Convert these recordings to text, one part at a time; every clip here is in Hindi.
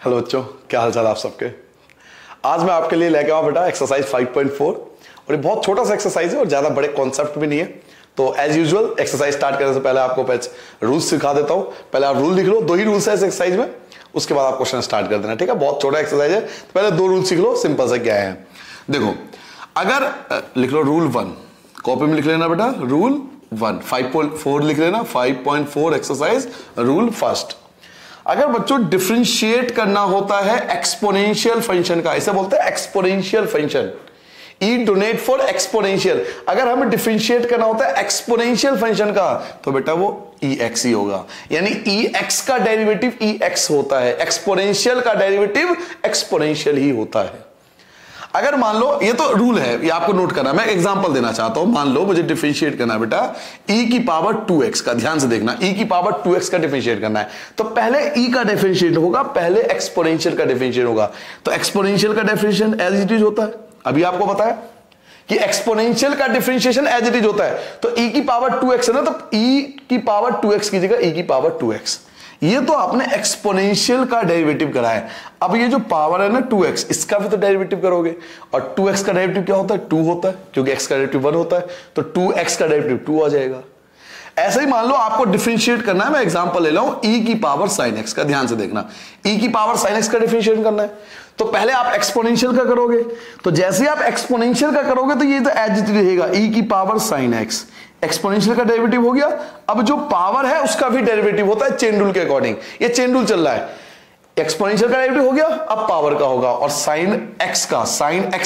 हेलो बच्चों, क्या हाल चाल आप सबके। आज मैं आपके लिए लेके आऊँ बेटा एक्सरसाइज 5.4 और ये बहुत छोटा सा एक्सरसाइज है और ज़्यादा बड़े कॉन्सेप्ट भी नहीं है। तो एज यूजुअल एक्सरसाइज स्टार्ट करने से पहले आपको रूल्स सिखा देता हूँ। पहले आप रूल लिख लो, 2 ही रूल्स है इस एक्सरसाइज में, उसके बाद आप क्वेश्चन स्टार्ट कर देना, ठीक है। बहुत छोटा एक्सरसाइज है, तो पहले 2 रूल सीख लो, सिंपल से क्या है। देखो, अगर लिख लो रूल 1, कॉपी में लिख लेना बेटा रूल 1, 5.4 लिख लेना, 5.4 एक्सरसाइज रूल फर्स्ट। अगर बच्चों डिफरेंशिएट करना होता है एक्सपोनेंशियल फंक्शन का, इसे बोलते हैं exponential function, E donate for exponential. अगर हमें डिफरेंशिएट करना होता है एक्सपोनेंशियल फंक्शन का तो बेटा वो ई एक्स ही होगा, यानी ई एक्स का डेरिवेटिव ई एक्स होता है, एक्सपोनेंशियल का डेरिवेटिव एक्सपोनेंशियल ही होता है। अगर मान लो, ये तो रूल है, ये आपको नोट करना, मैं एग्जांपल देना चाहता हूं। मान लो मुझे डिफरेंशिएट करना है बेटा e की पावर 2x का, ध्यान से देखना, e की पावर 2x का डिफरेंशिएट करना है, तो पहले e का डिफरेंशिएट होगा, पहले एक्सपोनेंशियल का डिफरेंशिएट होगा। तो एक्सपोनेंशियल का डिफरेंशिएशन एज इट इज होता है, अभी आपको बताया कि एक्सपोनेंशियल का डिफरेंशिएशन एज इट इज होता है। तो e की पावर 2x है ना, तो e की पावर 2x की जगह e की पावर 2x। ये तो आपने एक्सपोनेंशियल का डेरिवेटिव करा है। अब ये जो पावर है ना 2x, इसका भी तो डेरिवेटिव करोगे, और 2x का डेरिवेटिव क्या होता है, 2 होता है, क्योंकि x का डेरिवेटिव 1 होता है, तो 2x का डेरिवेटिव 2 आ जाएगा। ऐसे ही मान लो आपको डिफरेंशिएट करना है, मैं एग्जांपल ले रहा हूं e की पावर sin x का, ध्यान से देखना, e की पावर sin x का डिफरेंशिएट करना है, तो पहले आप एक्सपोनेंशियल का करोगे। तो जैसे आप एक्सपोनेंशियल का करोगे तो ये तो एज इट रहेगा, e की पावर sin x, एक्सपोनेंशियल का डेरिवेटिव हो गया। अब जो पावर है उसका भी डेरिवेटिव होता है चेन रूल के अकॉर्डिंग, ये चेन रूल चल रहा है। एक्सपोनेंशियल का डेरिवेटिव हो गया, अब पावर का होगा, और साइन एक्स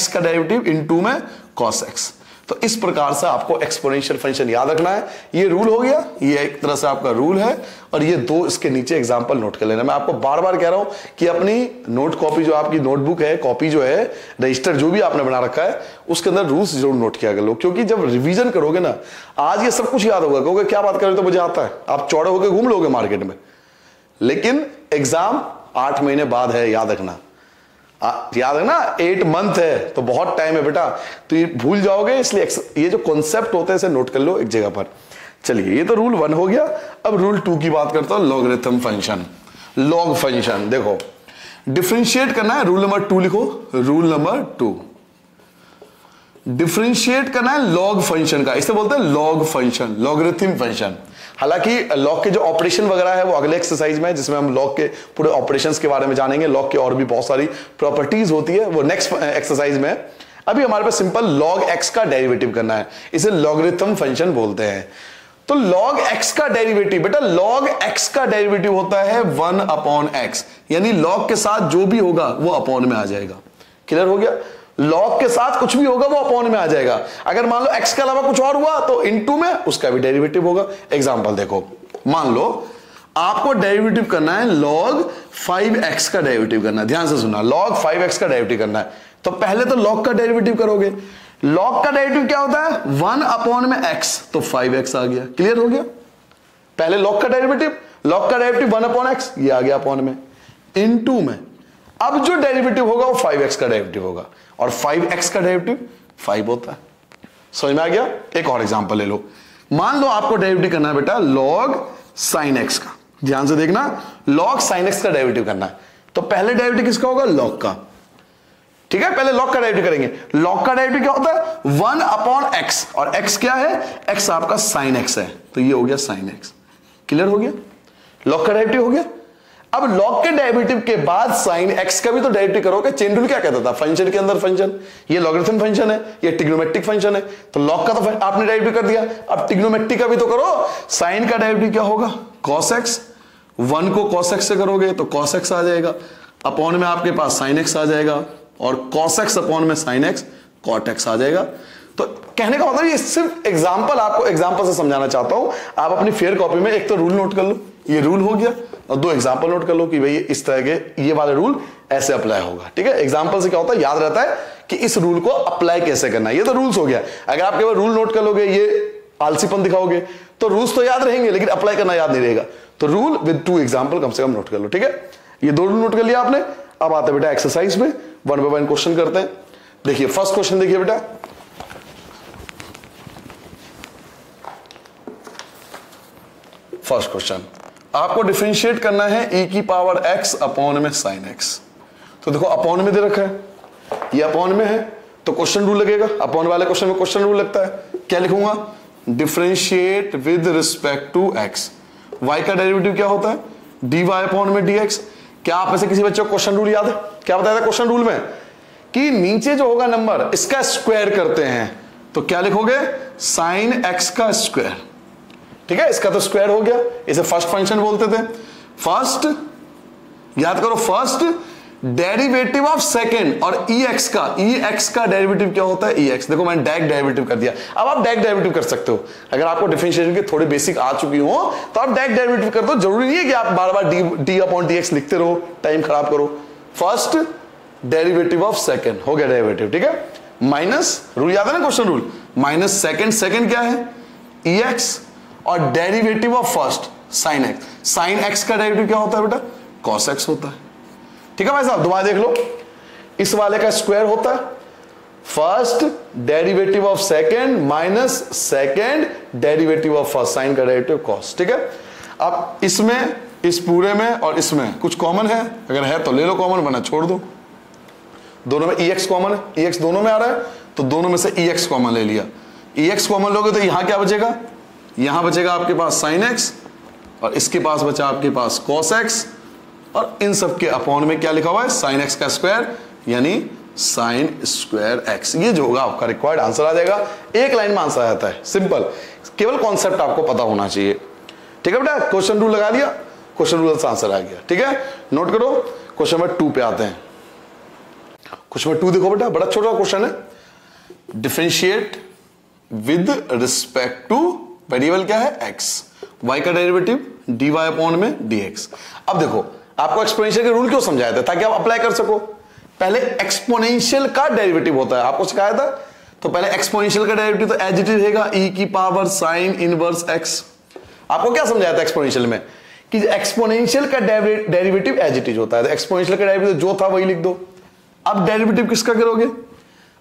का डेरिवेटिव इनटू में cos x। तो इस प्रकार से आपको एक्सपोनेंशियल फंक्शन याद रखना है। ये रूल हो गया, ये एक तरह से आपका रूल है, और ये 2 इसके नीचे एग्जांपल नोट कर लेना। मैं आपको बार बार कह रहा हूं कि अपनी नोट कॉपी, जो आपकी नोटबुक है, कॉपी जो है, रजिस्टर जो भी आपने बना रखा है, उसके अंदर रूल्स जरूर नोट किया कर लो, क्योंकि जब रिवीजन करोगे ना, आज ये सब कुछ याद होगा, कहोगे क्या बात कर रहे हो, तो मुझे आता है, आप चौड़े होकर घूम लोगे मार्केट में, लेकिन एग्जाम 8 महीने बाद है, याद रखना। याद है ना, 8 मंथ है, तो बहुत टाइम है बेटा, तो ये भूल जाओगे, इसलिए ये जो कॉन्सेप्ट होते हैं इसे नोट कर लो एक जगह पर। चलिए, ये तो रूल 1 हो गया। अब रूल 2 की बात करता हूं, लॉगरिथम फंक्शन, लॉग फंक्शन। देखो, डिफरेंशिएट करना है, रूल नंबर 2 लिखो, रूल नंबर 2, डिफरेंशिएट करना है लॉग फंक्शन का, इसे बोलते हैं लॉग फंक्शन, लॉगरिथम फंक्शन। हालांकि लॉग के जो ऑपरेशन वगैरह है वो अगले एक्सरसाइज में है, जिसमें हम लॉग के पूरे ऑपरेशंस के बारे में जानेंगे। लॉग के और भी बहुत सारी प्रॉपर्टीज होती है, वो नेक्स्ट एक्सरसाइज में है। अभी हमारे पास सिंपल लॉग एक्स का डेरिवेटिव करना है, इसे लॉगरिथम फंक्शन बोलते हैं। तो लॉग एक्स का डेरिवेटिव बेटा, लॉग एक्स का डेरिवेटिव होता है 1/x, यानी लॉग के साथ जो भी होगा वो अपॉन में आ जाएगा। क्लियर हो गया, लॉग के साथ कुछ भी होगा वो अपॉन में आ जाएगा। अगर मान लो x के अलावा कुछ और हुआ तो इनटू में उसका भी डेरिवेटिव होगा। एग्जांपल देखो, मान लो आपको डेरिवेटिव करना है log 5x का डेरिवेटिव करना है, ध्यान से सुनना, log 5x का डेरिवेटिव करना है, तो पहले तो log का डेरिवेटिव करोगे। log का डेरिवेटिव क्या होता है, 1 में x, तो 5x आ गया। क्लियर हो गया, पहले log का डेरिवेटिव 1/x, ये आ गया अपॉन में, इनटू में अब जो डेरिवेटिव होगा वो 5x का डेरिवेटिव होगा, और 5x का डेरिवेटिव 5 होता है। समझ में आ गया। एक और एग्जांपल ले लो, मान लो आपको डेरिवेटिव करना है बेटा log sin x का, ध्यान से देखना, log sin x का डेरिवेटिव करना है, तो पहले डेरिवेटिव किसका होगा, log का। ठीक है, पहले log का डेरिवेटिव करेंगे। log का डेरिवेटिव क्या होता है, 1/x, और x क्या है, x आपका sin x है, तो ये हो गया sin x। क्लियर हो गया, log का डेरिवेटिव हो गया। अब log के डेरिवेटिव के बाद sin x का भी तो डेरिवेटिव करोगे। चेन रूल क्या कहता था, फंक्शन के अंदर फंक्शन, ये लॉगरिथम फंक्शन है, ये ट्रिग्नोमेट्रिक फंक्शन है, तो log का तो आपने डेरिवेटिव कर दिया, अब ट्रिग्नोमेट्रिक का भी तो करो। sin का डेरिवेटिव क्या होगा, cos x, 1 को cos x से करोगे तो cos x आ जाएगा, अपॉन में आपके पास sin x आ जाएगा, और cos x अपॉन में sin x cot x आ जाएगा। तो कहने का मतलब ये सिर्फ एग्जांपल, आपको एग्जांपल से समझाना चाहता हूं। आप अपनी फेयर कॉपी में एक तो रूल नोट कर लो, ये रूल हो गया, और 2 एग्जांपल नोट कर लो कि भाई इस तरह के ये वाले रूल ऐसे अप्लाई होगा। ठीक है, एग्जांपल से क्या होता है, याद रहता है कि इस रूल को अप्लाई कैसे करना है। ये तो रूल्स हो गया। अगर आप केवल रूल नोट कर लोगे, ये आलसीपन दिखाओगे, तो रूल्स तो याद रहेंगे लेकिन अप्लाई करना याद नहीं रहेगा। तो रूल विद 2 एग्जांपल कम से कम नोट कर लो। ठीक है, ये 2 रूल नोट कर लिया आपने। अब आते बेटा एक्सरसाइज में, 1 बाय 1 क्वेश्चन करते हैं। देखिए फर्स्ट क्वेश्चन, देखिए बेटा, फर्स्ट क्वेश्चन, आपको डिफरेंशिएट करना है e की पावर x अपॉन में साइन x। तो देखो अपॉन में दे रखा है, ये अपॉन में है तो क्वेश्चन रूल लगेगा, अपॉन वाले क्वेश्चन में क्वेश्चन रूल लगता है। क्या लिखूंगा? Differentiate with respect to x। y का डेरिवेटिव क्या होता है? dy अपॉन में dx। क्या आप में से किसी बच्चे को क्वेश्चन रूल याद है? क्या बताया था क्वेश्चन रूल में कि नीचे जो होगा नंबर इसका स्क्वायर करते हैं, तो क्या लिखोगे? साइन x का स्क्वायर। ठीक है, इसका तो स्क्वायर हो गया, इसे फर्स्ट फंक्शन बोलते थे। फर्स्ट याद करो, फर्स्ट डेरिवेटिव ऑफ सेकंड, और ex का डेरिवेटिव क्या होता है? ex। देखो मैंने डायरेक्ट डेरिवेटिव कर दिया, अब आप डायरेक्ट डेरिवेटिव कर सकते हो। अगर आपको डिफरेंशिएशन के थोड़े बेसिक आ चुकी हो तो आप डायरेक्ट डेरिवेटिव कर दो, जरूरी नहीं है कि आप बार बार डी अपॉन dx लिखते रहो, टाइम खराब करो। फर्स्ट डेरिवेटिव ऑफ सेकंड हो गया डेरिवेटिव, ठीक है। माइनस रूल याद है ना, क्वेश्चन रूल, माइनस सेकंड क्या है? ex, और derivative of first sine x। Sine x का डेरिवेटिव क्या होता है बेटा? cos x होता है। ठीक है भाई साहब, दोबारा देख लो, इस वाले का स्क्वायर होता है first derivative of second minus second derivative of first, sine का डेरिवेटिव cos। ठीक है, अब इसमें, इस पूरे में और इसमें कुछ कॉमन है, अगर है तो ले लो कॉमन, वरना छोड़ दो। दोनों में ex कॉमन है, ex दोनों में आ रहा है तो दोनों में से ex कॉमन ले लिया। ex कॉमन लोगे तो यहां क्या बचेगा? यहां बचेगा आपके पास साइन x, और इसके पास बचा आपके पास cos x, और इन सब के अपॉन में क्या लिखा हुआ है? साइन x का स्क्वायर, यानी साइन स्क्वायर x। ये जो होगा आपका रिक्वायर्ड आंसर आ जाएगा। एक लाइन में आंसर आ जाता है, सिंपल, केवल कॉन्सेप्ट आपको पता होना चाहिए। ठीक है बेटा, क्वेश्चन रूल लगा दिया, क्वेश्चन रूल से आंसर आ गया। ठीक है, नोट करो। क्वेश्चन नंबर 2 पे आते हैं। क्वेश्चन नंबर 2 देखो बेटा, बड़ा छोटा क्वेश्चन है। Differentiate with respect two variable क्या है? x। y का डेरिवेटिव dy अपॉन में dx। अब देखो, आपको एक्सपोनेंशियल के रूल क्यों समझाया था? ताकि आप अप्लाई कर सको। पहले एक्सपोनेंशियल का डेरिवेटिव होता है, आपको सिखाया था। तो पहले एक्सपोनेंशियल का डेरिवेटिव तो एज इट इज रहेगा, e की पावर साइन इनवर्स x। आपको क्या समझाया था एक्सपोनेंशियल में? कि एक्सपोनेंशियल का डेरिवेटिव एज इट इज होता है। एक्सपोनेंशियल का डेरिवेटिव जो था वही लिख दो। अब डेरिवेटिव किसका करोगे?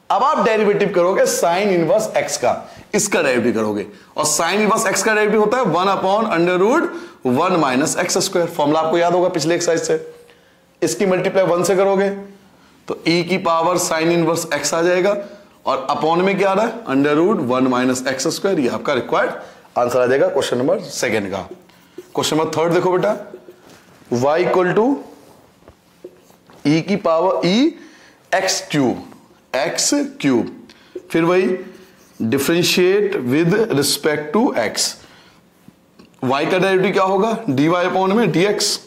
अब आप डेरिवेटिव करोगे साइन इनवर्स x का, इसका डेरिवेटिव करोगे, और साइन इनवर्स x का डेरिवेटिव होता है 1 upon under root 1 minus x square. Formula आपको याद होगा पिछले एक्सरसाइज से। इसकी मल्टीप्लाई 1 से करोगे तो e की पावर साइन इनवर्स x आ जाएगा, और अपॉन में क्या आ रहा है? Under root 1 minus x square. ये आपका रिक्वायर्ड आंसर आ जाएगा क्वेश्चन नंबर 2 का। क्वेश्चन नंबर 3 देखो बेटा, y इक्वल टू e की पावर x क्यूब, फिर वही differentiate with respect to x। y का डेरिवेटिव क्या होगा? dy अपॉन में dx।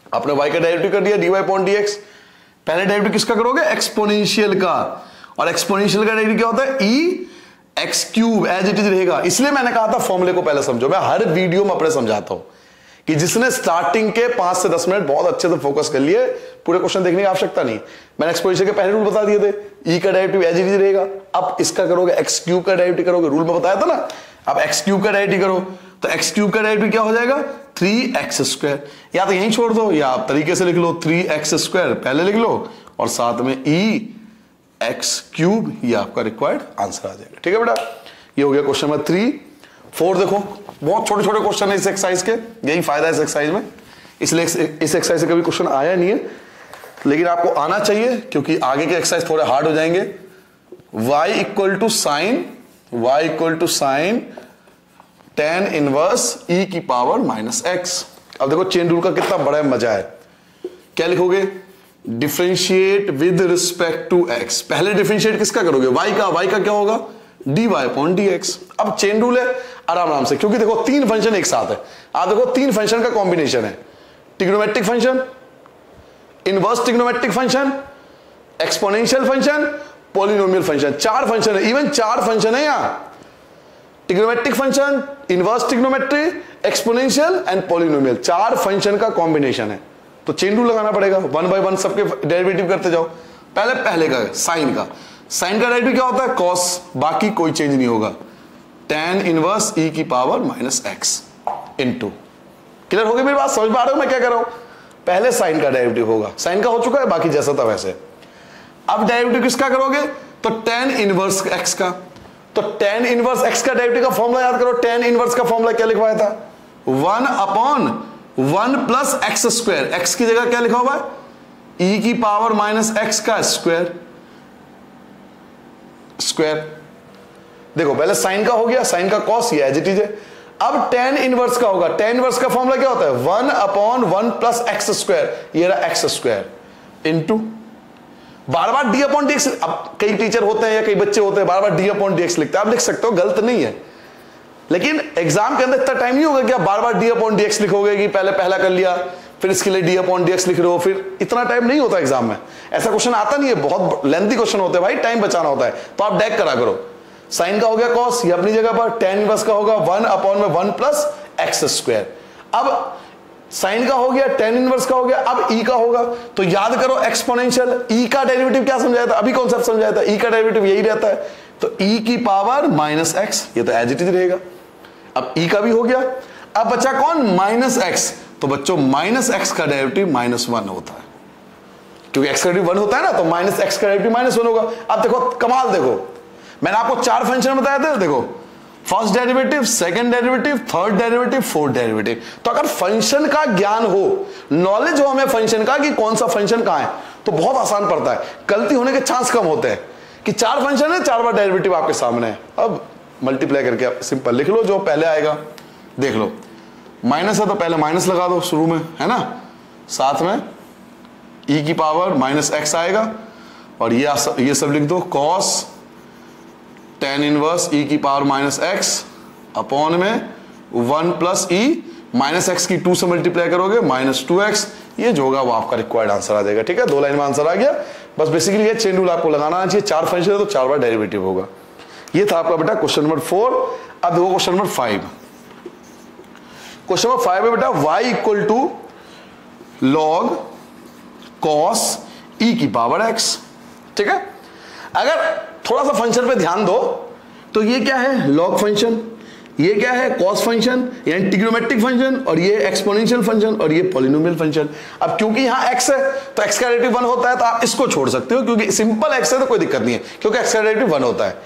आपने y का डेरिवेटिव कर दिया dy अपॉन dx। पहले डेरिवेटिव किसका करोगे? एक्सपोनेंशियल का, और एक्सपोनेंशियल का डेरिवेटिव क्या होता है? e x cube, as it is रहेगा। इसलिए मैंने कहा था फॉर्मूले को पहले समझो। मैं हर वीडियो में अपने समझाता हूं कि जिसने स्टार्टिंग के 5 से 10 मिनट बहुत अच्छे से फोकस कर लिए, पूरे क्वेश्चन देखने की आवश्यकता नहीं। मैंने एक्सपोनेंशियल के पहले रूल बता दिए थे, e का डेरिवेटिव एज इट इज रहेगा। अब इसका करोगे x क्यूब का डेरिवेटिव करोगे, रूल में बताया था ना। अब x क्यूब का डेरिवेटिव करो तो x क्यूब का डेरिवेटिव क्या हो जाएगा? 3x square. या तो यहीं छोड़ दो, या आप तरीके से लिख लो 3x स्क्वायर पहले लिख लो, और साथ में x क्यूब। ये आपका रिक्वायर्ड आंसर आ जाएगा। ठीक है बेटा, ये हो गया क्वेश्चन नंबर 3। 4 देखो, बहुत छोटे छोटे क्वेश्चन है इस एक्सरसाइज के, यही फायदा है इस एक्सरसाइज में। इसलिए इस एक्सरसाइज से कभी क्वेश्चन आया नहीं है, लेकिन आपको आना चाहिए क्योंकि आगे के एक्सरसाइज थोड़े हार्ड हो जाएंगे। y equal to sine tan inverse e की पावर माइनस x। अब देखो चेन रूल का कितना बड़ा मजा है। क्या लिखोगे? Differentiate with respect to x। पहले डिफरेंशिएट किसका करोगे? y का क्या होगा? dy upon dx। अब चेन रूल है, आराम से, क्योंकि देखो 3 फंक्शन एक साथ है। आप देखो 3 फंक्शन का कॉम्बिनेशन है, trigonometric function, inverse trigonometric function, exponential function, polynomial function. 4 function है, इवन 4 फंक्शन है यहां। Trigonometric function, inverse trigonometry, exponential and polynomial, 4 function का कॉम्बिनेशन है। तो चेन रूल लगाना पड़ेगा, 1 बाय 1 सबके डेरिवेटिव करते जाओ। पहले का साइन का डेरिवेटिव क्या होता है? cos, बाकी कोई चेंज नहीं होगा। tan इनवर्स e की power minus x into. Clear हो गई मेरी बात? समझ पा रहे हो मैं क्या कर रहा हूं? पहले साइन का डेरिवेटिव होगा, साइन का हो चुका है, बाकी जैसा था वैसे। अब डेरिवेटिव किसका करोगे? तो tan इनवर्स x का। तो tan इनवर्स x का डेरिवेटिव का फॉर्मूला याद करो। tan इनवर्स का फॉर्मूला क्या लिखवाया था? 1 upon 1 plus x square, x की जगह क्या लिखा हुआ है, ई की पावर माइनस एक्स का स्क्वायर। देखो पहले साइन का हो गया, साइन का कॉस, ये एज इट इज है। अब टेन इनवर्स का होगा, टेन इनवर्स का फॉर्मूला क्या होता है, 1/1 प्लस एक्स स्क्वायर, ये रहा एक्स स्क्वायर इंटू बार बार डी अपॉन डी एक्स। अब कई टीचर होते हैं या कई बच्चे होते हैं बार बार डी अपॉन डी एक्स लिखते हैं, आप लिख सकते हो, गलत नहीं है, लेकिन एग्जाम के अंदर इतना टाइम नहीं होगा कि आप बार बार डी अपॉन डी एक्स लिखोगे कि पहले पहला कर लिया फिर इसके लिए डी अपॉन डी एक्स लिख रहे हो, फिर इतना टाइम नहीं होता एग्जाम में, ऐसा क्वेश्चन आता नहीं है, बहुत लेंथी क्वेश्चन होते हैं भाई, टाइम बचाना होता है, तो आप डायरेक्ट करा करो। साइन का हो गया कॉस, ये अपनी जगह पर, टेन इनवर्स का होगा 1/1 प्लस एक्स स्क्वायर। अब साइन का हो गया, टेन इनवर्स का हो गया, अब ई का होगा, तो याद करो एक्सपोनेंशियल, ई का डेरिवेटिव क्या समझाया था, अभी कॉन्सेप्ट समझाया था, ई का डेरिवेटिव यही रहता है, तो ई की पावर माइनस एक्स, ये तो एज इट इज रहेगा। अब ई का भी हो गया, अब बचा कौन, माइनस एक्स, तो बच्चों माइनस एक्स का डेरिवेटिव -1 होता है, क्योंकि एक्स का डेरिवेटिव 1 होता है ना, तो माइनस एक्स का डेरिवेटिव -1 होगा। अब देखो कमाल, देखो मैंने आपको 4 फंक्शन बताया थे, देखो first derivative, second derivative, third derivative, fourth derivative. तो अगर फंक्शन का ज्ञान हो, नॉलेज हो हमें फंक्शन का कि कौन सा फंक्शन कहां है, तो बहुत आसान पड़ता है, गलती होने के चांस कम होते हैं कि 4 फंक्शन है, 4 बार डेरिवेटिव आपके सामने है। अब मल्टीप्लाई करके आप सिंपल लिख लो, जो पहले आएगा देख लो, माइनस है तो पहले माइनस लगा दो शुरू में, है ना, साथ में ई की पावर माइनस एक्स आएगा, और ये सब लिख दो, कॉस टेन इनवर्स ई की पावर माइनस एक्स अपॉन में 1 प्लस ई माइनस एक्स की 2 से मल्टीप्लाई करोगे -2x, ये जो होगा वो आपका रिक्वायर्ड आंसर आ जाएगा। ठीक है, 2 लाइन में आंसर आ गया। बस बेसिकली ये चेन रूल आपको लगाना चाहिए, 4 फंक्शन है तो 4 बार डेरिवेटिव होगा। ये था आपका बेटा क्वेश्चन नंबर 4। अब देखो क्वेश्चन नंबर 5। क्वेश्चन नंबर 5 है बेटा y equal to log cos e की पावर x। ठीक है, अगर थोड़ा सा फंक्शन पे ध्यान दो तो ये क्या है, लॉग फंक्शन, ये क्या है, कॉस फंक्शन, यानी ट्रिग्नोमेट्रिक फंक्शन, और ये एक्सपोनेंशियल फंक्शन, और ये पॉलिनोमियल फंक्शन। अब क्योंकि यहां x है तो x का डेरिवेटिव 1 होता है, तो आप इसको छोड़ सकते हो, क्योंकि सिंपल x है तो कोई दिक्कत नहीं है, क्योंकि x का डेरिवेटिव 1 होता है।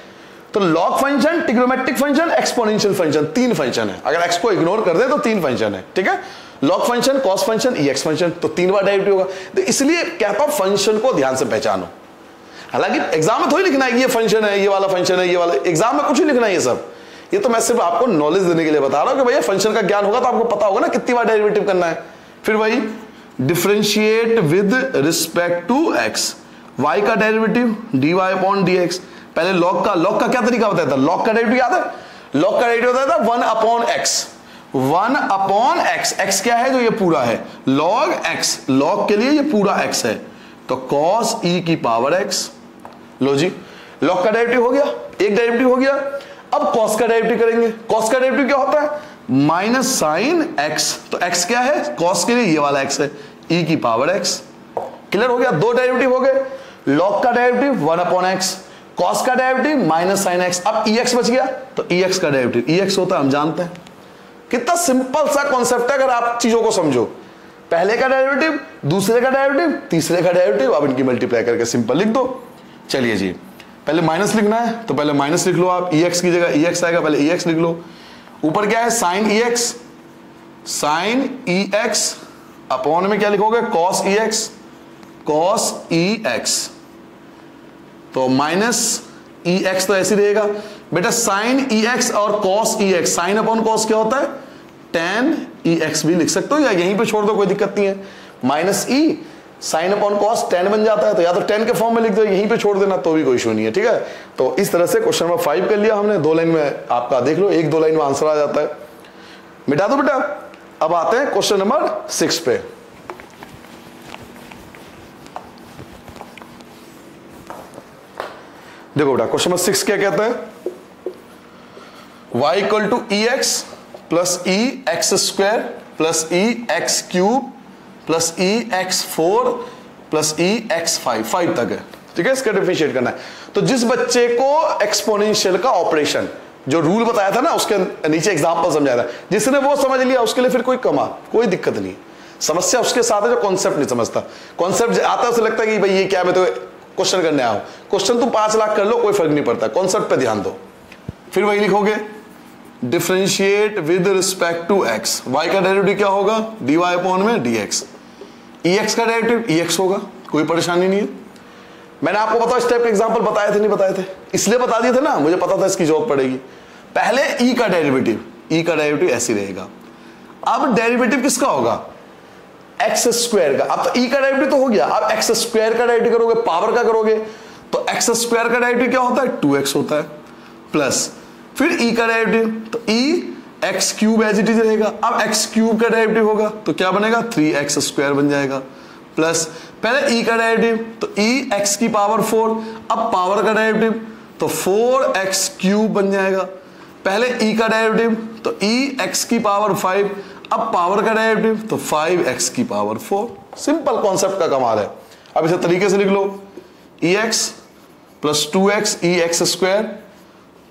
तो log function, trigonometric function, exponential function, 3 function है। अगर x को इग्नोर कर दे तो 3 फंक्शन है। ठीक है, log function, cos function, x function, तो 3 बार डेरिवेटिव होगा। तो इसलिए कहता हूं फंक्शन को ध्यान से पहचानो। हालांकि एग्जाम में थोड़ी लिखना है ये फंक्शन है, ये वाला फंक्शन है, ये वाला, एग्जाम में कुछ नहीं लिखना है ये सब, ये तो मैं सिर्फ आपको नॉलेज देने के लिए बता रहा हूं कि भैया फंक्शन का ज्ञान होगा तो आपको पता होगा ना कितनी बार डेरिवेटिव करना है। फिर वही differentiate with respect to x, y का डेरिवेटिव dy अपॉन dx। पहले लॉग का क्या तरीका बताया था, लॉग का डेरिवेटिव याद है, लॉग का डेरिवेटिव होता था 1 upon x, 1 upon x, x क्या है जो ये पूरा है, log x, log के लिए ये पूरा x है, तो cos e की पावर x। लो जी, log का डेरिवेटिव हो गया, एक डेरिवेटिव हो गया। अब cos का डेरिवेटिव करेंगे, cos का डेरिवेटिव क्या होता है, माइनस साइन x, तो x क्या है, cos के लिए ये वाला x है, e की पावर x। क्लियर हो गया, 2 डेरिवेटिव हो गए, log का डेरिवेटिव 1 अपॉन x, cos का डेरिवेटिव माइनस साइन x। अब ex बच गया, तो ex का डेरिवेटिव ex होता है, हम जानते हैं। कितना सिंपल सा कॉन्सेप्ट है अगर आप चीजों को समझो, पहले का डेरिवेटिव, दूसरे का डेरिवेटिव, तीसरे का डेरिवेटिव, अब इनकी मल्टीप्लाई करके सिंपल लिख दो। चलिए जी, पहले माइनस लिखना है तो पहले माइनस लिख लो आप, ex की जगह ex आएगा, पहले ex लिख लो। ऊपर क्या है, sine ex, sine ex upon में क्या लिखोगे, cos ex, cos ex, तो माइनस ex तो ऐसे रहेगा बेटा, साइन ex और cos ex, sine upon cos क्या होता है, tan ex भी लिख सकते हो, या यहीं पे छोड़ दो कोई दिक्कत नहीं है, minus e sine upon cos tan बन जाता है, तो या तो tan के फॉर्म में लिख दो, यहीं पे छोड़ देना तो भी कोई इशू नहीं है। ठीक है, तो इस तरह से क्वेश्चन नंबर 5 कर लिया हमने, 2 लाइन में आपका देख लो, 1-2 लाइन में आंसर आ जाता है, मिटा दो बेटा। अब आते हैं क्वेश्चन नंबर 6 पे। देखो बेटा क्वेश्चन नंबर 6 क्या कहता है, y equal to e x plus e x square plus e x cube plus e x 4 plus e x 5 तक है। ठीक है, इसका डिफरेंशिएट करना है। तो जिस बच्चे को एक्सपोनेंशियल का ऑपरेशन जो रूल बताया था ना, उसके नीचे एग्जांपल समझाया था, जिसने वो समझ लिया उसके लिए फिर कोई दिक्कत नहीं। समस्या उसके साथ है जो कॉन्सेप्ट नहीं समझता, कॉन्सेप्ट आता है उसे लगता है कि भाई ये क्या, मैं तो क्वेश्चन करने आया हूं। क्वेश्चन तुम 5 लाख कर लो, कोई फर्क नहीं पड़ता, कॉन्सेप्ट पे ध्यान दो। फिर वही लिखोगे differentiate with respect to x, y का डेरिवेटिव क्या होगा, dy अपॉन में dx, ex का डेरिवेटिव ex होगा, कोई परेशानी नहीं है। मैंने आपको बताओ इस टाइप के एग्जांपल बताए थे नहीं बताए थे, इसलिए बता दिए थे ना, मुझे पता था इसकी जरूरत पड़ेगी। पहले e का डेरिवेटिव ऐसे रहेगा। अब डेरिवेटिव किसका होगा, एक्स स्क्वायर का। अब तो e का डेरिवेटिव तो हो गया, अब एक्स स्क्वायर का डेरिवेटिव करोगे, पावर का करोगे, तो एक्स स्क्वायर का डेरिवेटिव क्या होता है, 2x होता है, प्लस फिर e का डेरिवेटिव, तो e x cube as it is रहेगा। अब एक्स क्यूब का डेरिवेटिव होगा तो क्या बनेगा, 3x स्क्वायर बन जाएगा, प्लस पहले e का डेरिवेटिव तो e एक्स की पावर 4, अब पावर का डेरिवेटिव तो 4x क्यूब बन जाएगा। पहले e का डेरिवेटिव तो e एक्स की पावर 5, अब पावर का डेरिवेटिव तो 5x की पावर 4। सिंपल कॉन्सेप्ट का कमाल है। अब इसे तरीके से लिख लो, ex plus 2x e x square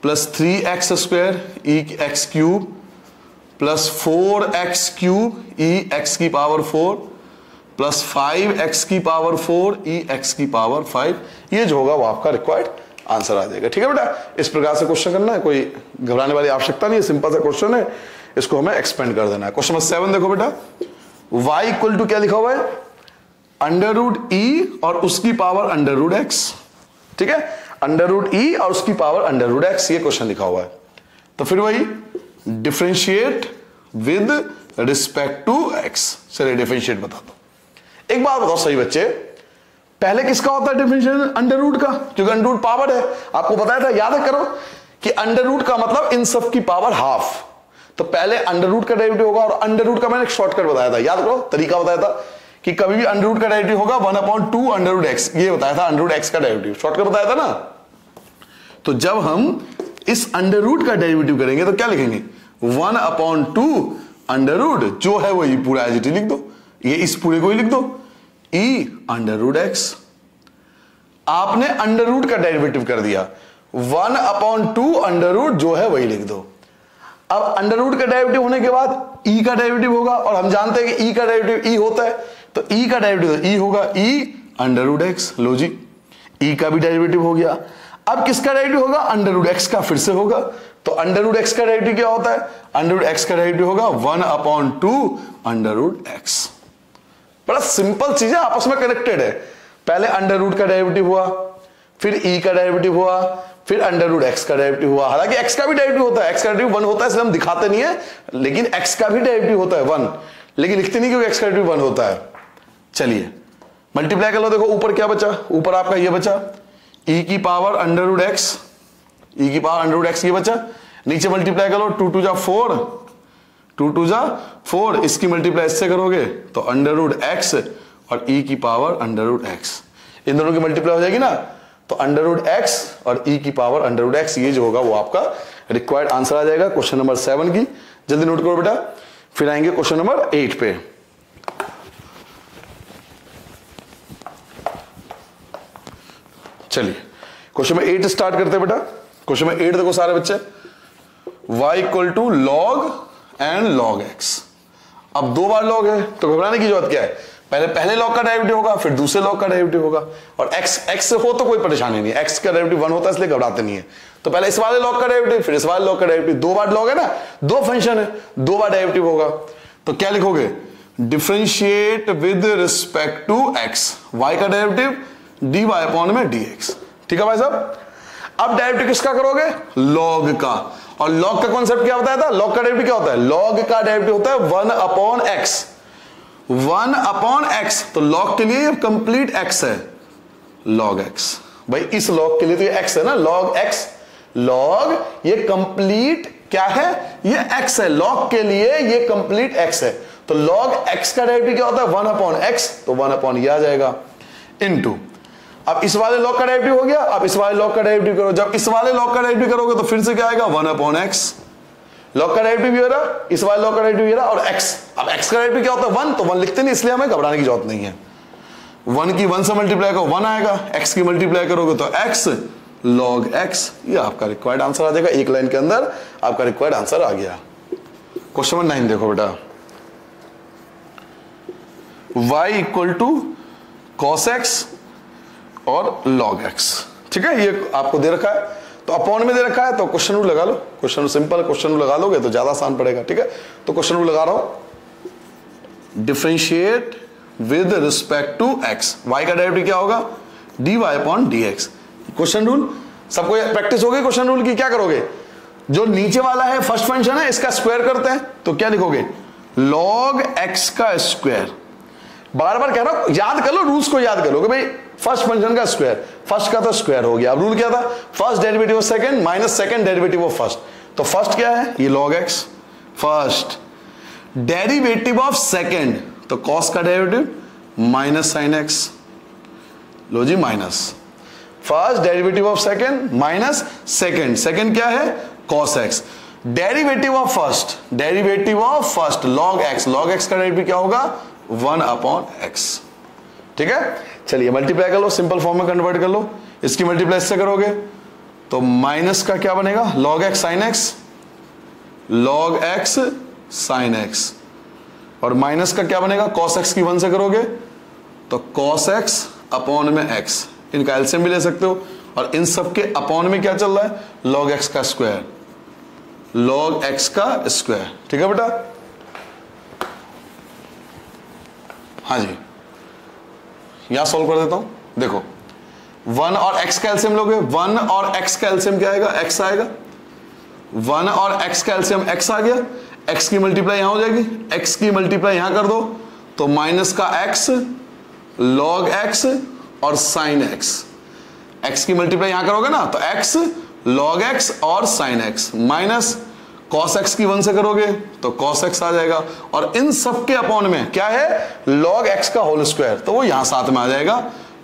plus 3x square e x cube plus 4x cube e x की पावर 4 प्लस 5x की पावर 4 e एक्स की पावर 5। ये जो होगा वो आपका रिक्वायर्ड आंसर आ जाएगा। ठीक है बेटा, इस प्रकार से क्वेश्चन करना है, कोई घबराने वाली आवश्यकता नहीं है, सिंपल सा क्वेश्चन है, इसको हमें एक्सपेंड कर देना है। क्वेश्चन नंबर 7 देखो बेटा, y इक्वल टू क्या लिखा हुआ है, अंडर रूट ई और उसकी पावर अंडर रूट एक्स। ठीक है, अंडर रूट ई और उसकी पावर अंडर रूट एक्स, ये क्वेश्चन लिखा हुआ है। तो फिर वही differentiate with respect to x. चलिए डिफरेंशिएट बता दो। एक बात बताओ सही बच्चे, पहले किसका होता है डिफरेंशिएशन, अंडर रूट का, क्योंकि अंडर रूट पावर है। आपको बताया था, याद करो कि अंडर रूट का मतलब इन सब की पावर हाफ। तो पहले अंडर रूट का डेरिवेटिव होगा, और अंडर रूट का मैंने एक शॉर्टकट बताया था, याद करो तरीका बताया था कि कभी भी अंडर रूट का डेरिवेटिव होगा 1/2 अंडर रूट एक्स, ये बताया था अंडर रूट एक्स का डेरिवेटिव, शॉर्टकट बताया था ना। तो जब हम इस अंडर रूट का डेरिवेटिव करेंगे तो क्या लिखेंगे, 1/2 अंडर रूट, जो है वही पूरा एज इट इज लिख दो, ये इस पूरे को ही लिख दो, ई अंडर रूट एक्स। आपने अंडर रूट का डेरिवेटिव कर दिया, 1/2 अंडर रूट, जो है वही लिख दो। अब अंडर रूट का डेरिवेटिव होने के बाद ई का डेरिवेटिव होगा, और हम जानते हैं कि ई का डेरिवेटिव ई होता है, तो ई का डेरिवेटिव तो ई होगा, ई अंडर रूट एक्स। लो जी, ई का भी डेरिवेटिव हो गया। अब किसका डेरिवेटिव होगा, अंडर रूट एक्स का फिर से होगा। तो अंडर रूट एक्स का डेरिवेटिव क्या होता है, अंडर रूट एक्स का डेरिवेटिव होगा 1/2 अंडर रूट एक्स। बड़ा सिंपल चीज है, आपस में कनेक्टेड है। पहले अंडर रूट का डेरिवेटिव हुआ, फिर ई का डेरिवेटिव हुआ, फिर अंडर रूट एक्स का डेरिवेटिव हुआ। हालांकि एक्स का भी डेरिवेटिव होता है, एक्स का डेरिवेटिव 1 होता है, इसलिए हम दिखाते नहीं है, लेकिन एक्स का भी डेरिवेटिव होता है 1, लेकिन लिखते नहीं क्योंकि एक्स का डेरिवेटिव 1 होता है। चलिए मल्टीप्लाई कर लो, देखो ऊपर क्या बचा, ऊपर आपका ये बचा ई की पावर अंडर रूट एक्स, ई की पावर अंडर रूट एक्स ये बचा। नीचे मल्टीप्लाई करो, 2 2 जा 4, 2 2 जा 4, इसकी मल्टीप्लाई इससे करोगे तो अंडर रूट एक्स और ई की पावर अंडर रूट एक्स, इन दोनों की मल्टीप्लाई हो जाएगी ना, तो अंडर रूट एक्स और ई की पावर अंडर रूट एक्स, ये जो होगा वो आपका रिक्वायर्ड आंसर आ जाएगा क्वेश्चन नंबर 7 की। जल्दी नोट करो बेटा, फिर आएंगे क्वेश्चन नंबर 8 पे। चलिए क्वेश्चन नंबर 8 स्टार्ट करते हैं बेटा। क्वेश्चन नंबर 8 देखो सारे बच्चे, y equal to log and log x. अब 2 बार लॉग है तो घबराने की जरूरत क्या है, पहले लॉग का डेरिवेटिव होगा, फिर दूसरे लॉग का डेरिवेटिव होगा, और x से हो तो कोई परेशानी नहीं है, x का डेरिवेटिव 1 होता है इसलिए घबराते नहीं है। तो पहले इस वाले लॉग का डेरिवेटिव, फिर इस वाले लॉग का डेरिवेटिव, 2 बार लॉग है ना, 2 फंक्शन है, 2 बार डेरिवेटिव होगा। तो क्या लिखोगे, differentiate with respect to x, y का डेरिवेटिव dy अपॉन में dx। ठीक है भाई साहब। अब डेरिवेटिव किसका करोगे, लॉग का, और लॉग का कॉन्सेप्ट क्या बताया था, लॉग का डेरिवेटिव क्या होता है, लॉग का डेरिवेटिव होता है 1/x, 1/x, तो लॉग के लिए ये कंप्लीट x है, log x। भाई इस लॉग के लिए तो ये x है ना, log x, log ये कंप्लीट क्या है, ये x है, log के लिए ये कंप्लीट x है। तो log x का डेरिवेटिव क्या होता है, 1/x, तो 1 ये आ जाएगा, इनटू अब इस वाले लॉग का डेरिवेटिव हो गया, अब इस वाले लॉग का डेरिवेटिव करो, जब इस वाले लॉग का डेरिवेटिव करोगे तो फिर से क्या आएगा, 1/x, लॉग का डेरिवेटिव भी हो रहा, इस वाले लॉग का डेरिवेटिव भी हो रहा, और x, अब x का डेरिवेटिव क्या होता है 1, तो 1 लिखते नहीं, इसलिए हमें घबराने की जरूरत नहीं है। 1 की 1 से मल्टीप्लाई करो 1 आएगा, x की मल्टीप्लाई करोगे तो x log x, ये आपका रिक्वायर्ड आंसर आ जाएगा। एक लाइन के अंदर आपका रिक्वायर्ड आंसर आ गया। क्वेश्चन नंबर 9 देखो बेटा, y equal to cos x और log x। ठीक है, ये आपको दे रखा है। तो अपॉन में दे रखा है तो क्वेश्चन रूल लगा लो, question rule simple, question rule लगा लोगे तो ज्यादा आसान पड़ेगा, ठीक है। तो क्वेश्चन रूल लगा रहा हूं, differentiate with respect to x, y का डेरिवेटिव क्या होगा, dy upon dx। Question rule सबको प्रैक्टिस हो गई, क्वेश्चन रूल की क्या करोगे, जो नीचे वाला है फर्स्ट फंक्शन है इसका स्क्वायर करते हैं तो क्या लिखोगे, log x का स्क्वायर। बार बार कह रहा हूं याद कर लो, रूल्स को याद कर लो कि भाई फर्स्ट फंक्शन का स्क्वायर, फर्स्ट का तो स्क्वायर हो गया। अब रूल क्या था, first derivative of second minus second derivative of first. तो फर्स्ट क्या है, ये log x, first derivative of second तो cos का डेरिवेटिव माइनस साइन x, लो जी minus, first derivative of second minus second, second क्या है cos x, derivative of first, derivative of first log x, log x का डेरिवेटिव क्या होगा 1 अपॉन x, ठीक है। चलिए मल्टीप्लाई कर लो, सिंपल फॉर्म में कन्वर्ट कर लो, इसकी मल्टीप्लाई इससे करोगे तो माइनस का क्या बनेगा log x sin x, log x sin x, और माइनस का क्या बनेगा cos x की 1 से करोगे तो cos x अपॉन में x, इनका एलसीएम भी ले सकते हो, और इन सब के अपॉन में क्या चल रहा है log x का स्क्वायर, log x का स्क्वायर, ठीक है बेटा। हाँ जी, यहां सॉल्व कर देता हूं, देखो 1 और x का एलसीएम लोगे, 1 और x का एलसीएम क्या आएगा, x आएगा, 1 और x का एलसीएम x आ गया, x की मल्टीप्लाई यहां हो जाएगी, x की मल्टीप्लाई यहां कर दो तो माइनस का x log x और sin x, x की मल्टीप्लाई यहां करोगे ना तो x log x और sin x, minus cos x की 1 से करोगे तो cos x आ जाएगा, और इन सब के अपॉन में क्या है log x का होल स्क्वायर, तो वो यहां साथ में आ जाएगा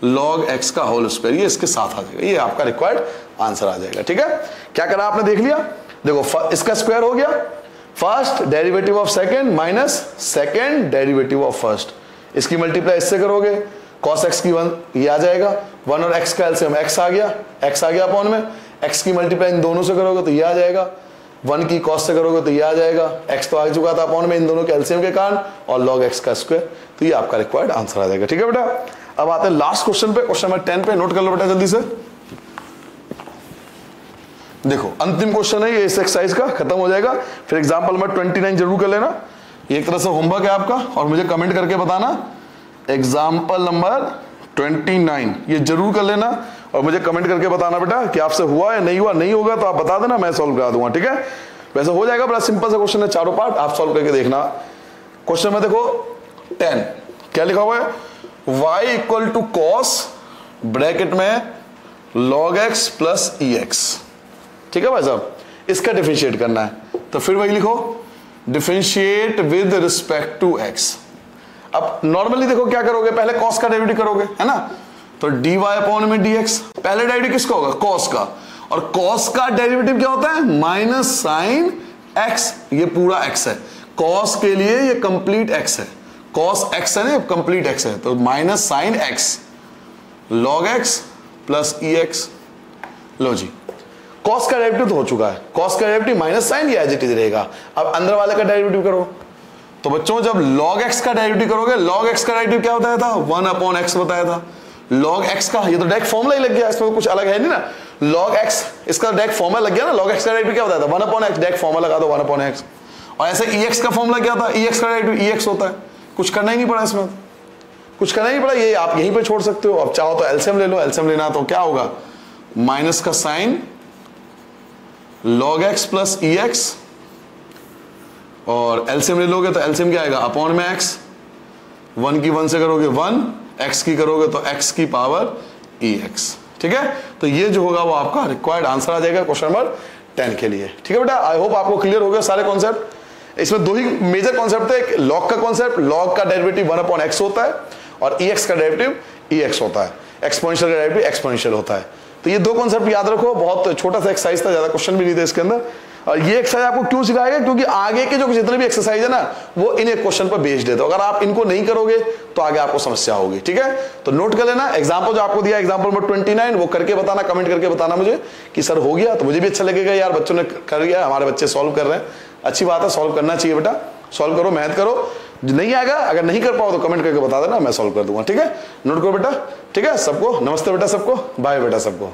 log x का होल स्क्वायर, ये इसके साथ आ जाएगा, ये आपका रिक्वायर्ड आंसर आ जाएगा, ठीक है। क्या करा आपने देख लिया, देखो इसका स्क्वायर हो गया, first derivative of second minus second derivative of first, इसकी मल्टीप्लाई इससे करोगे cos x की 1 ये आ जाएगा, 1 और x का एलसीएम x आ गया अपॉन में, x की मल्टीप्लाई इन दोनों से करोगे तो ये आ जाएगा, 1 की cos से करोगे तो ये आ जाएगा, x तो आ चुका था अपॉन में इन दोनों के एलसीएम के कारण, और log x का स्क्वायर, तो ये आपका रिक्वायर्ड आंसर आ जाएगा, ठीक है बेटा। अब आते हैं लास्ट क्वेश्चन पे, क्वेश्चन नंबर 10 पे, नोट कर लो बेटा जल्दी से। देखो अंतिम क्वेश्चन है ये इस एक्सरसाइज का, खत्म हो जाएगा, फिर एग्जांपल नंबर 29 जरूर कर लेना, ये एक तरह से होमवर्क है आपका, और मुझे कमेंट करके बताना एग्जाम्पल नंबर 29 ये जरूर कर लेना, और मुझे कमेंट करके बताना बेटा कि आपसे हुआ या नहीं हुआ, नहीं होगा तो आप बता देना, मैं सॉल्व करा दूंगा, ठीक है। वैसे हो जाएगा, बड़ा सिंपल सा क्वेश्चन है, चारों पार्ट आप सॉल्व करके देखना। क्वेश्चन में देखो 10 क्या लिखा हुआ है, y equal to cos bracket में log x प्लस ex, ठीक है भाई साहब, इसका डिफरेंशिएट करना है, तो फिर वही लिखो differentiate with respect to x। अब नॉर्मली देखो क्या करोगे, पहले cos का डेरिवेटिव करोगे है ना, तो dy अपॉन में dx, पहले डेरिवेटिव किसका होगा cos का, और cos का डेरिवेटिव क्या होता है माइनस साइन x, ये पूरा x है, cos के लिए ये कंप्लीट x है, cos x है ना कंप्लीट x है, तो minus sine x log x plus ex, लो जी cos का डेरिवेटिव तो हो चुका है, cos का डेरिवेटिव माइनस साइन ये एज इट इज रहेगा। अब अंदर वाले का डेरिवेटिव करो, तो बच्चों जब log x का डेरिवेटिव करोगे, log x का डेरिवेटिव क्या बताया था 1 अपॉन x बताया था, log x का ये तो डायरेक्ट फॉर्मूला ही लग गया, इसमें तो कुछ अलग है नहीं ना, log x इसका डायरेक्ट फॉर्मूला लग गया ना, log x का डेरिवेटिव क्या बताया था 1 अपॉन x, डायरेक्ट फॉर्मूला लगा दो 1 अपॉन x, और ऐसे ex का फॉर्मूला क्या था, ex का डेरिवेटिव ex होता है, कुछ करना ही नहीं पड़ा इसमें, कुछ करना ही नहीं पड़ा, ये आप यहीं पे छोड़ सकते हो। अब चाहो तो एलसीएम ले लो, एलसीएम लेना तो क्या होगा माइनस का sine log x plus ex, और एलसीएम ले लोगे तो एलसीएम क्या आएगा अपॉन में x, 1 की 1 से करोगे 1, x की करोगे तो x की पावर ex, ठीक है। तो ये जो होगा वो आपका रिक्वायर्ड आंसर आ जाएगा क्वेश्चन नंबर 10 के लिए, ठीक है बेटा। आई होप आपको क्लियर हो गया सारे कॉन्सेप्ट। इसमें दो ही मेजर कॉन्सेप्ट है, एक लॉग का कॉन्सेप्ट, लॉग का डेरिवेटिव 1 अपॉन x होता है, और ex का डेरिवेटिव ex होता है, एक्सपोनेंशियल का डेरिवेटिव एक्सपोनेंशियल होता है। तो ये दो कॉन्सेप्ट याद रखो, बहुत छोटा सा एक्सरसाइज था, ज्यादा क्वेश्चन भी नहीं थे इसके अंदर, और ये एक्सरसाइज आपको क्यों सिखाएगा, क्योंकि आगे के जो जितने भी एक्सरसाइज है ना वो इन एक क्वेश्चन पर बेस्ड है, तो अगर आप इनको नहीं करोगे तो आगे आपको समस्या होगी, ठीक है। तो नोट कर लेना, एग्जांपल जो आपको दिया एग्जांपल नंबर 29 वो करके बताना, कमेंट करके बताना मुझे कि सर हो गया, तो मुझे भी अच्छा लगेगा यार बच्चों ने कर गया, हमारे बच्चे सॉल्व कर रहे हैं, अच्छी बात है, सॉल्व करना चाहिए बेटा, सॉल्व करो, मेहनत करो, नहीं आएगा अगर नहीं कर पाओ तो कमेंट करके बता देना, मैं सॉल्व कर दूंगा, ठीक है। नोट करो बेटा, ठीक है। सबको नमस्ते बेटा, सबको बाय बेटा, सबको।